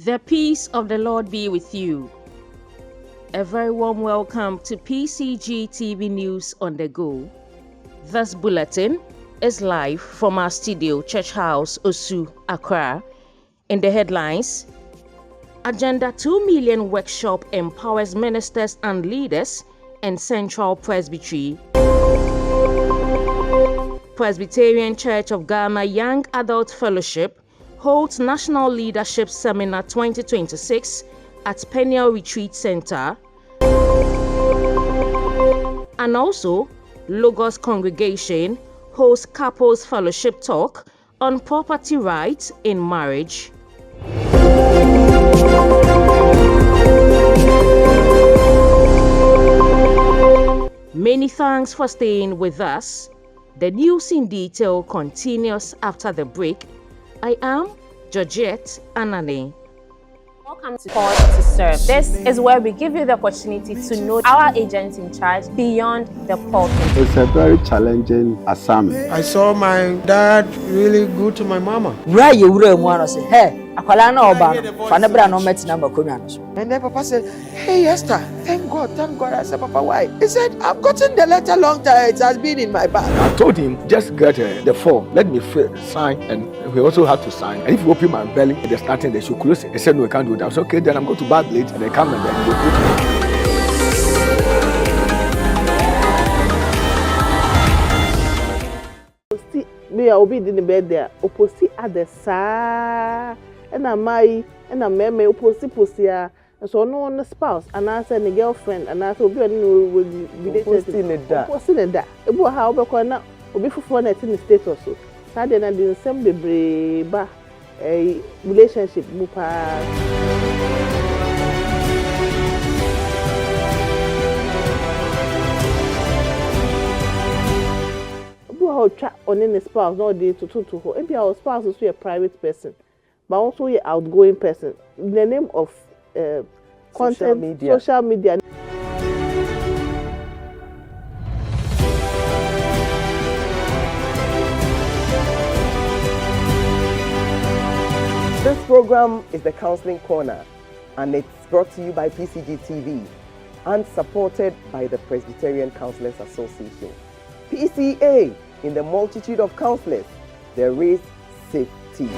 The peace of the Lord be with you. A very warm welcome to PCG TV News on the Go. This bulletin is live from our studio, Church House, Osu, Accra. In the headlines, Agenda 2 Million Workshop empowers ministers and leaders in Central Presbytery. Presbyterian Church of Ghana Young Adult Fellowship holds National Leadership Seminar 2026 at Peniel Retreat Center. And also, Logos Congregation hosts Couples Fellowship Talk on property rights in marriage. Many thanks for staying with us. The news in detail continues after the break. I am Georgette Anane. Welcome to Called to Serve. This is where we give you the opportunity to know our agents in charge beyond the pulpit. It's a very challenging assignment. I saw my dad really good to my mama. And then Papa said, "Hey Esther, thank God. I said, Papa, why? He said, I've gotten the letter long time. It has been in my bag. I told him, just get the form. Let me sign, and we also have to sign. And if you open my belly and they're starting, they should close it. They said, no, we can't do that. I said, okay, then I'm going to buy blades, and they come and then they put me. I will be in the bed there. Opposite at the side, and I'm my. And I'm me opposite and so no on the spouse and I said the girlfriend and I told you with opposite that. About how we can now be for net in the state or so. Sad and the same ba a relationship mupa. How trap on in the spouse not day to her. Maybe our spouse is a private person. But also an outgoing person. In the name of content, social media. This program is the Counseling Corner, and it's brought to you by PCG TV and supported by the Presbyterian Counselors Association. PCA, in the multitude of counselors, there is safety.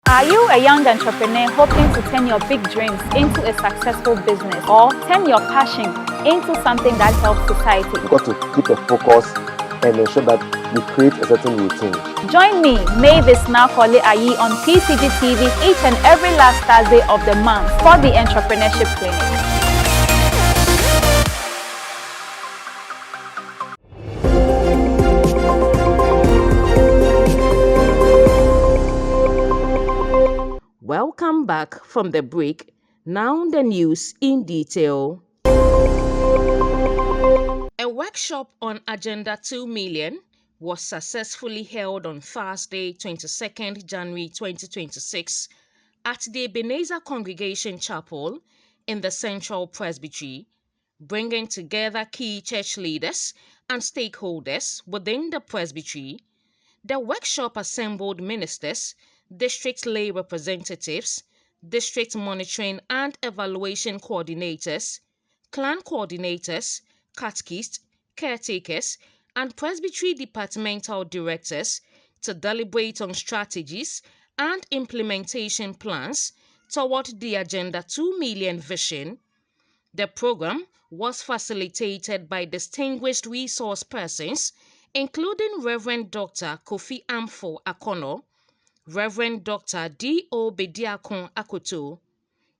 Are you a young entrepreneur hoping to turn your big dreams into a successful business or turn your passion into something that helps society? You've got to keep a focus and ensure that you create a certain routine. Join me, Mavis Nakole Ayi, on PCG TV each and every last Thursday of the month for the Entrepreneurship Clinic. Welcome back from the break. Now the news in detail. A workshop on Agenda 2 Million was successfully held on Thursday, 22nd January 2026 at the Ebenezer Congregation Chapel in the Central Presbytery, bringing together key church leaders and stakeholders within the presbytery. The workshop assembled ministers, district lay representatives, district monitoring and evaluation coordinators, clan coordinators, catechists, caretakers, and presbytery departmental directors to deliberate on strategies and implementation plans toward the Agenda 2 Million vision. The program was facilitated by distinguished resource persons, including Reverend Dr. Kofi Amfo Akono, Reverend Dr. D.O. Bediakon Akoto,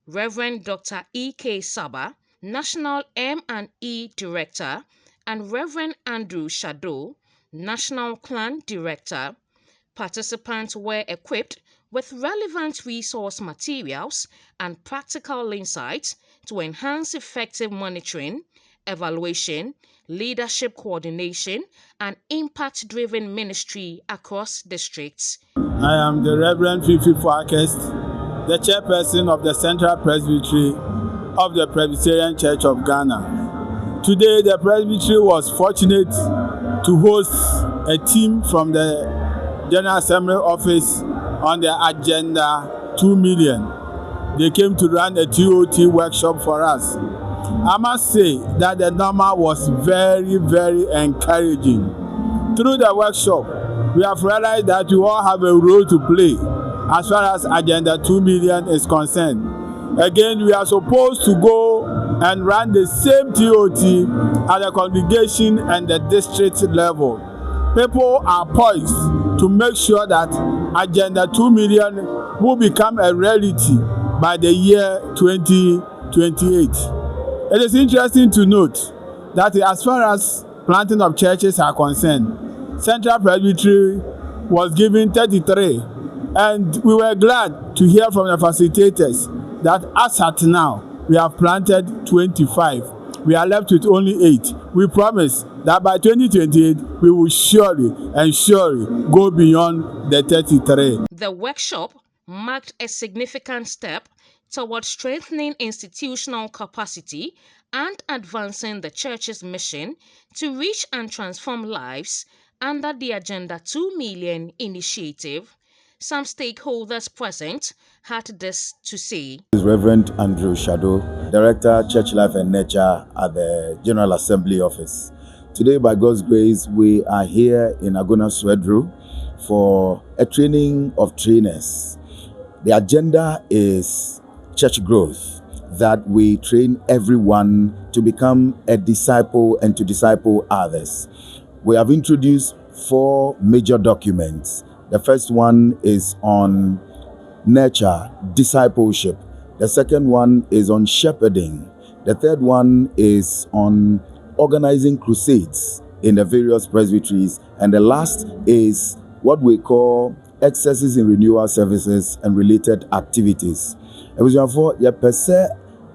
Reverend Dr. E.K. Saba, National M&E Director, and Reverend Andrew Shadow, National Clan Director. Participants were equipped with relevant resource materials and practical insights to enhance effective monitoring, evaluation, leadership coordination, and impact-driven ministry across districts. I am the Reverend Fifi Fuakest, the chairperson of the Central Presbytery of the Presbyterian Church of Ghana. Today, the Presbytery was fortunate to host a team from the General Assembly office on the agenda 2 million. They came to run a TOT workshop for us. I must say that the number was very, very encouraging. Through the workshop, we have realized that we all have a role to play as far as Agenda 2 million is concerned. Again, we are supposed to go and run the same TOT at the congregation and the district level. People are poised to make sure that Agenda 2 million will become a reality by the year 2028. It is interesting to note that as far as planting of churches are concerned, Central Presbytery was given 33, and we were glad to hear from the facilitators that as at now, we have planted 25. We are left with only 8. We promise that by 2028, we will surely go beyond the 33. The workshop marked a significant step towards strengthening institutional capacity and advancing the church's mission to reach and transform lives under the Agenda 2 Million initiative. Some stakeholders present had this to say. Reverend Andrew Shadow, Director, Church Life and Nature at the General Assembly Office. Today, by God's grace, we are here in Agona Swedru for a training of trainers. The agenda is church growth, that we train everyone to become a disciple and to disciple others. We have introduced 4 major documents. The first one is on nurture, discipleship. The second one is on shepherding. The third one is on organizing crusades in the various presbyteries. And the last is what we call excesses in renewal services and related activities. Ebusuafo ye pese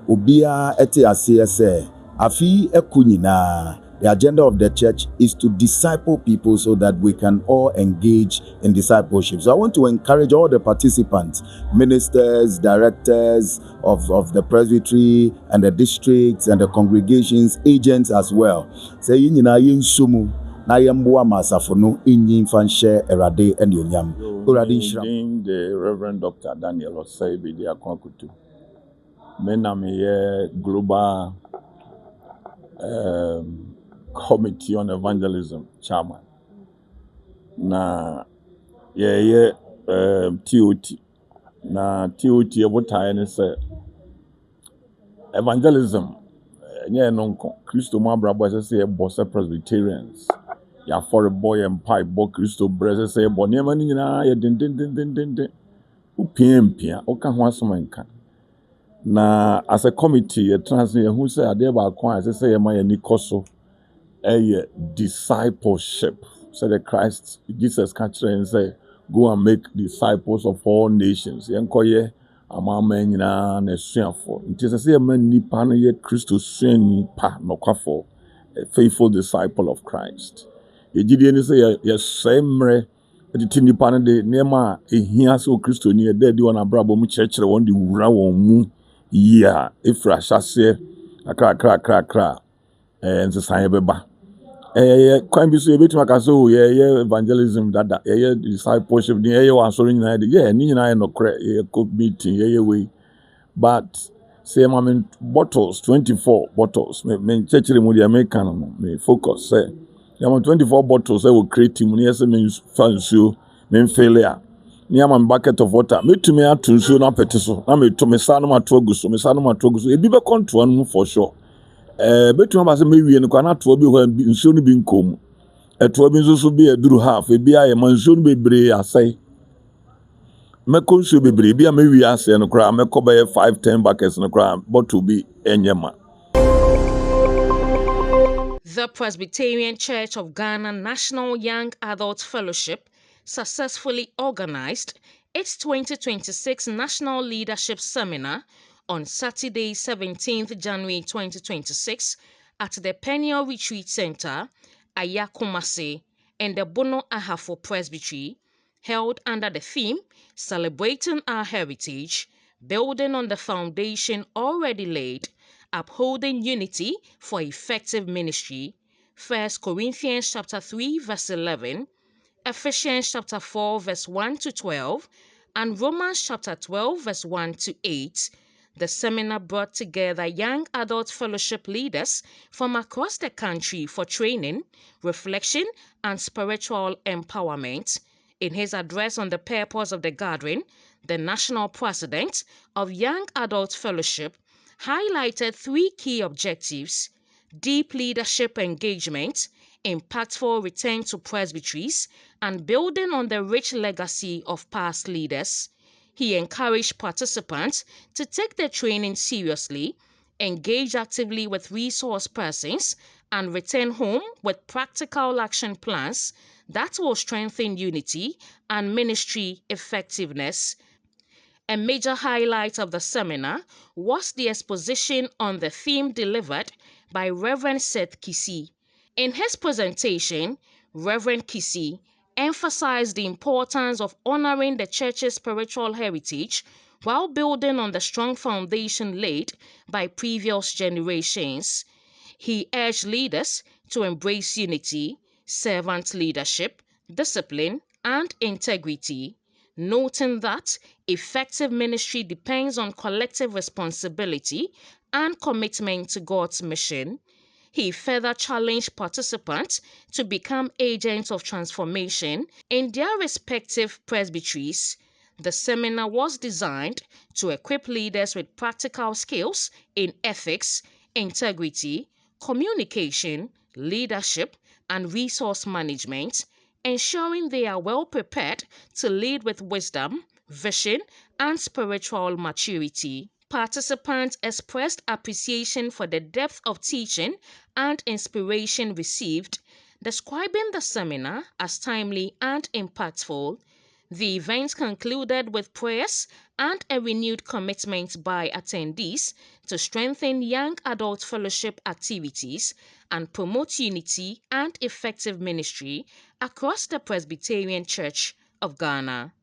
obia ete asese afi ekunyina. The agenda of the church is to disciple people so that we can all engage in discipleship. So I want to encourage all the participants, ministers, directors of the presbytery and the districts and the congregations, agents as well. Say yina yinsumu na yemboa masafo inyin fanhye erade ene onyam. Erade nhira. The Reverend Dr. Daniel Oseibi Diakwakutu. Mename global Committee on Evangelism chairman. Na TOT. Na TOT ebotaye ne se evangelism nye nonko Christo mo abrabo se e Presbyterians. Ya for a boy and pipe bo Christo brese se bo niam ni nyina ye den upia oka ho asomanka. Na as a committee ye transfer who say ade ba kwa se ye ma ye nikoso a discipleship. So the Christ, Jesus catch and say, go and make disciples of all nations. Yenkoye amamen na nesuafo. Nti say man nipa no ye Christo nipa nokwafo, a faithful disciple of Christ. Yegide ni say ye semre eti nipa no de nema ehia so Christo ni de di wona brabo mu church won di wura won mu ya efra hyase akra nti san beba kwan bi so ebetima ka so evangelism dada discipleship ni wa so nyina de ni nyina no kre meeting we but say mama bottles 24 bottles me church mu de American no me focus say am 24 bottles we create mu ni say me fansu me failure ni am bucket of water me to me atunsu na pete so na me to me sa no matogu so ebi be control no for sure. Between us, maybe no to be when soon be come. A 12 so be a duru half, a be a mansoon be brave, I say. Mekon should be brave, maybe I say, no cry, Meko by 5-10 buckets in a crime, but to be enyama. The Presbyterian Church of Ghana National Young Adult Fellowship successfully organized its 2026 National Leadership Seminar on Saturday, 17th January 2026 at the Peniel Retreat Center, Ayakumase, and the Bono Ahafo Presbytery, held under the theme Celebrating Our Heritage, Building on the Foundation Already Laid, Upholding Unity for Effective Ministry, 1 Corinthians chapter 3, verse 11. Ephesians chapter 4 verse 1 to 12, and Romans chapter 12 verse 1 to 8. The seminar brought together young adult fellowship leaders from across the country for training, reflection, and spiritual empowerment. In his address on the purpose of the gathering, the national president of Young Adult Fellowship highlighted 3 key objectives: deep leadership engagement, impactful return to presbyteries, and building on the rich legacy of past leaders. He encouraged participants to take the training seriously, engage actively with resource persons, and return home with practical action plans that will strengthen unity and ministry effectiveness. A major highlight of the seminar was the exposition on the theme delivered by Reverend Seth Kisi. In his presentation, Reverend Kisi emphasized the importance of honoring the church's spiritual heritage while building on the strong foundation laid by previous generations. He urged leaders to embrace unity, servant leadership, discipline, and integrity, noting that effective ministry depends on collective responsibility and commitment to God's mission. He further challenged participants to become agents of transformation in their respective presbyteries. The seminar was designed to equip leaders with practical skills in ethics, integrity, communication, leadership, and resource management, ensuring they are well prepared to lead with wisdom, vision, and spiritual maturity. Participants expressed appreciation for the depth of teaching and inspiration received, describing the seminar as timely and impactful. The event concluded with prayers and a renewed commitment by attendees to strengthen young adult fellowship activities and promote unity and effective ministry across the Presbyterian Church of Ghana.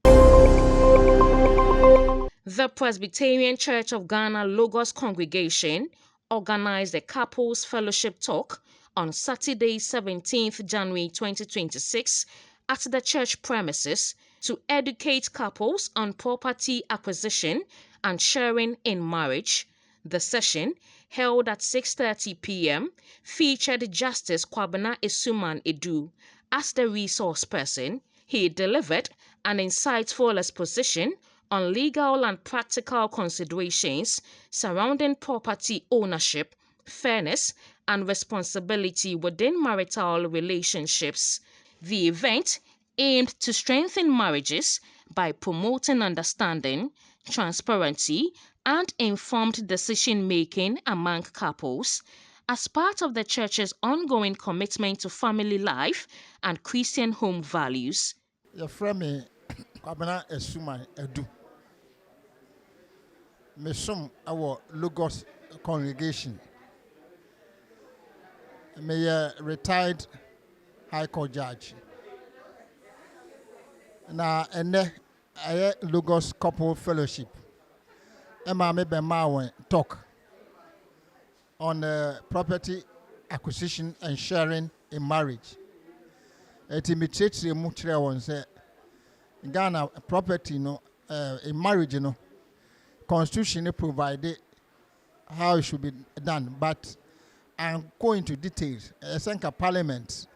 The Presbyterian Church of Ghana Logos Congregation organized a Couples Fellowship Talk on Saturday, 17th January 2026 at the church premises to educate couples on property acquisition and sharing in marriage. The session, held at 6:30 p.m., featured Justice Kwabena Esuman Edu as the resource person. He delivered an insightful exposition on legal and practical considerations surrounding property ownership, fairness, and responsibility within marital relationships. The event aimed to strengthen marriages by promoting understanding, transparency, and informed decision-making among couples as part of the church's ongoing commitment to family life and Christian home values. Yɛfrɛ me Kwabena Esuman Edu. Mesom our Logos congregation. Me a retired High Court judge. Na ene aye Logos Couple Fellowship. Emma me be ma talk on property acquisition and sharing in marriage. Etimitri mu kire won say Ghana property no in marriage no constitution provided how it should be done, but I'm going into details. I think a parliament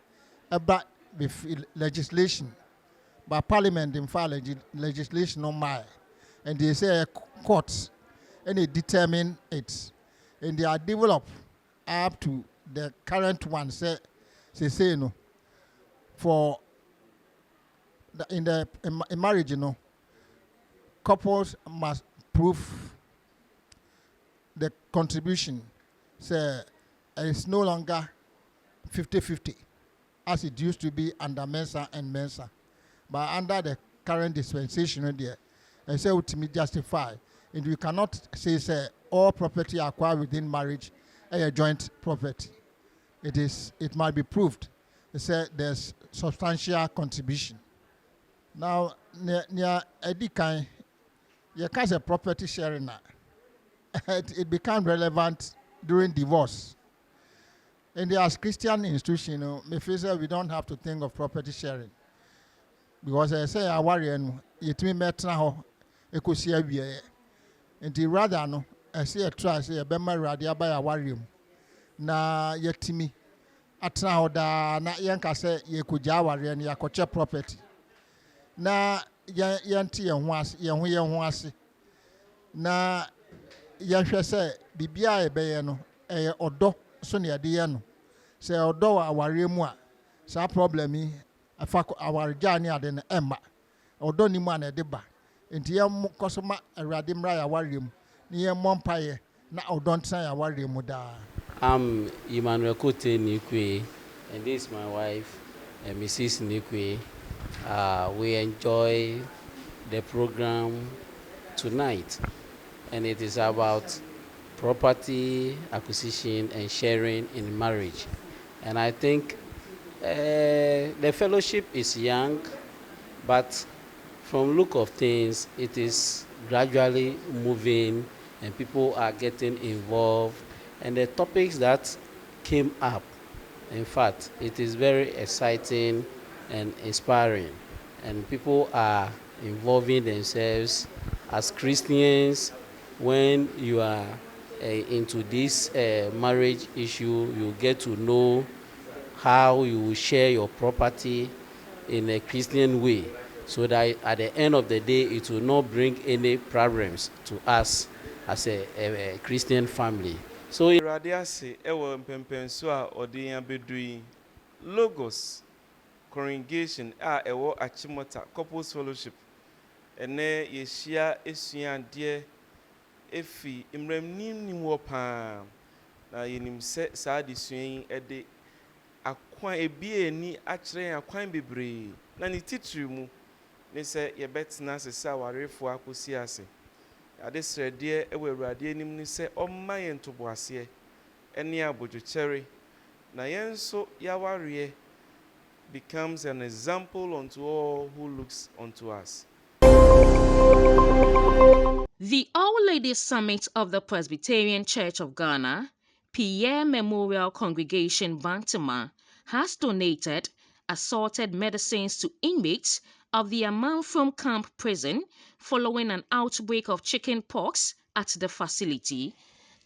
about legislation, but parliament in file legislation on my, and they say courts and they determine it, and they are developed up to the current one. Say no for in marriage, you know, couples must prove the contribution. Say it's no longer 50-50 as it used to be under Mensa and Mensa, but under the current dispensation there, I say ultimately justify, and you cannot say all property acquired within marriage a joint property. It might be proved. They say there's substantial contribution. Now, near Edikan, you can't say property sharing now. It became relevant during divorce. And as Christian institution, we don't have to think of property sharing. because I say awareɛ no yɛtumi mɛtena hɔ ekosi awie nti rather no ɛsɛ yɛtra sɛ yɛbɛma Awurade aba yɛ awareɛ mu na yɛtumi atena hɔ daa na yɛnka sɛ yɛkɔgya awareɛ no yɛakɔkyɛ property na yɛnte yɛn ho ase na yɛhwɛ sɛ biribiara yɛbɛyɛ no ɛyɛ ɔdɔ so ne yɛde yɛ no sɛ ɔdɔ wɔ awareɛ mu a saa problem yi afa awaregya ne ade no ɛmma ɔdɔ ni mu a na ɛde ba nti yɛnkɔ so ma Awurade mmra yɛ awareɛ mu ne yɛmmɔ mpaeɛ na ɔdɔ ntena yɛ awareɛ mu daa. I'm Emmanuel Kote Nikwe, and this is my wife, Mrs. Nikwe. We enjoy the program tonight, and it is about property acquisition and sharing in marriage. And I think the fellowship is young, but from look of things, it is gradually moving, and people are getting involved. And the topics that came up, in fact, it is very exciting and inspiring. And people are involving themselves as Christians. When you are into this marriage issue, you get to know how you will share your property in a Christian way, so that at the end of the day, it will not bring any problems to us as a Christian family. So Radiasi ewo mpempenso a odiyan bedui Logos congregation a ewo Achimota Couples Fellowship ene yeshia esuande efi imremnim nim wo pa na yenim se saa desuan ede akwan ebie ni akire akwan bebre na ni titiri mu ne se yebetena se sa warefo akosi ase ade srede ewe Awurade anim ni se omma yentobo ase ene abodwokyere na yenso yaware becomes an example unto all who looks unto us. The All Ladies Summit of the Presbyterian Church of Ghana, Pierre Memorial Congregation Bantama, has donated assorted medicines to inmates of the Amanfrom Camp Prison following an outbreak of chicken pox at the facility.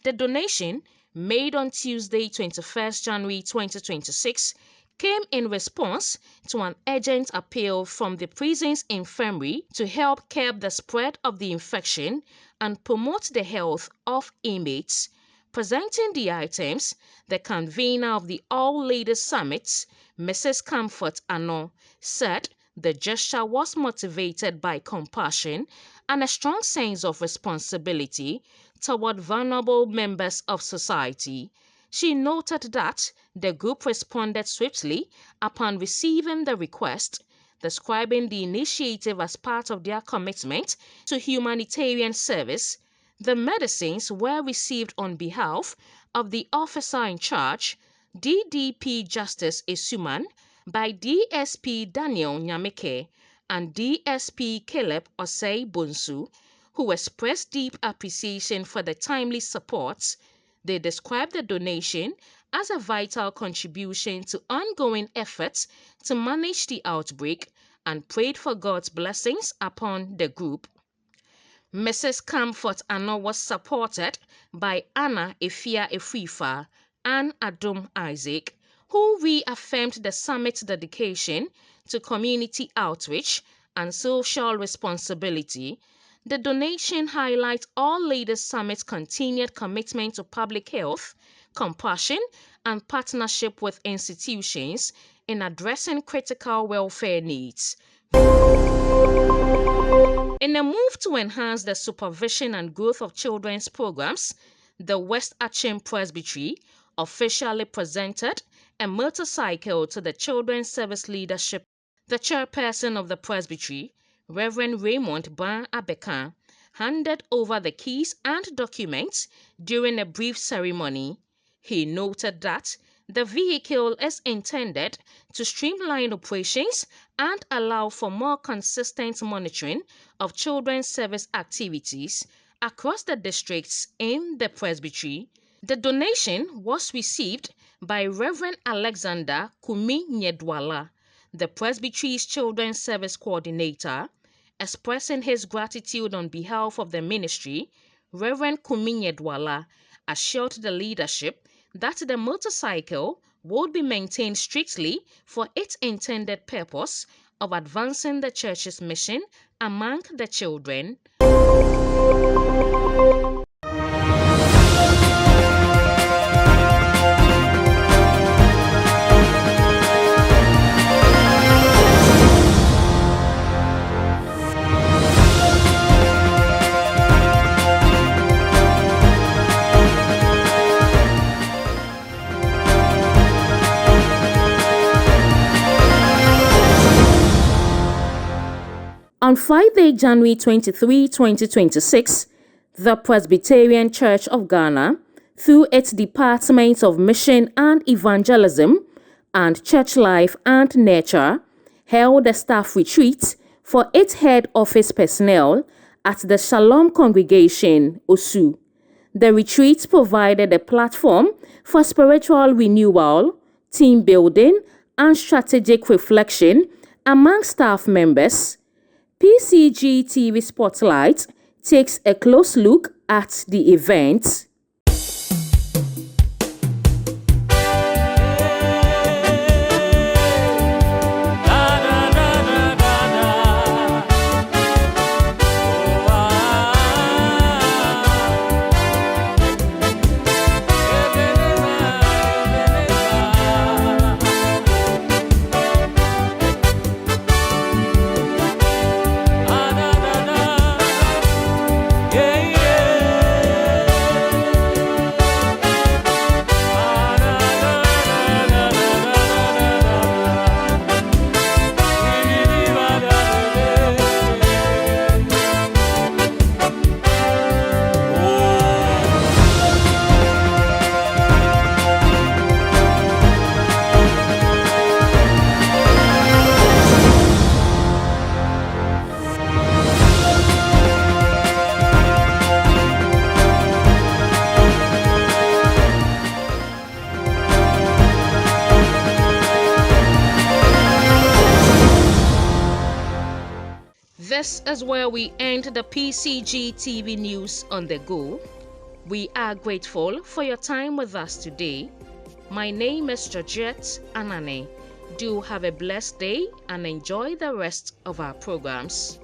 The donation, made on Tuesday, 21st January 2026, came in response to an urgent appeal from the prison's infirmary to help curb the spread of the infection and promote the health of inmates. Presenting the items, the convener of the All Ladies Summit, Mrs. Comfort Ano, said the gesture was motivated by compassion and a strong sense of responsibility toward vulnerable members of society. She noted that the group responded swiftly upon receiving the request, describing the initiative as part of their commitment to humanitarian service. The medicines were received on behalf of the officer in charge, DDP Justice Esuman, by DSP Daniel Nyameke and DSP Caleb Osei Bonsu, who expressed deep appreciation for the timely support. They described the donation as a vital contribution to ongoing efforts to manage the outbreak and prayed for God's blessings upon the group. Mrs. Comfort Ano was supported by Anna Efia Efifa and Adum Isaac, who reaffirmed the summit's dedication to community outreach and social responsibility. The donation highlights All Ladies Summit's continued commitment to public health, compassion, and partnership with institutions in addressing critical welfare needs. In a move to enhance the supervision and growth of children's programs, the West Achim Presbytery officially presented a motorcycle to the Children's Service Leadership. The chairperson of the Presbytery, Reverend Raymond Ban Abeka, handed over the keys and documents during a brief ceremony. He noted that the vehicle is intended to streamline operations and allow for more consistent monitoring of children's service activities across the districts in the Presbytery. The donation was received by Reverend Alexander Kumi Nyedwala, the Presbytery's Children's Service Coordinator, expressing his gratitude on behalf of the ministry, Reverend Kuminye Dwala assured the leadership that the motorcycle would be maintained strictly for its intended purpose of advancing the church's mission among the children. On Friday, January 23, 2026, the Presbyterian Church of Ghana, through its Department of Mission and Evangelism and Church Life and Nurture, held a staff retreat for its head office personnel at the Shalom Congregation, Osu. The retreat provided a platform for spiritual renewal, team building, and strategic reflection among staff members. PCG TV Spotlight takes a close look at the event. This is where we end the PCG TV News on the Go. We are grateful for your time with us today. My name is Georgette Anane. Do have a blessed day and enjoy the rest of our programs.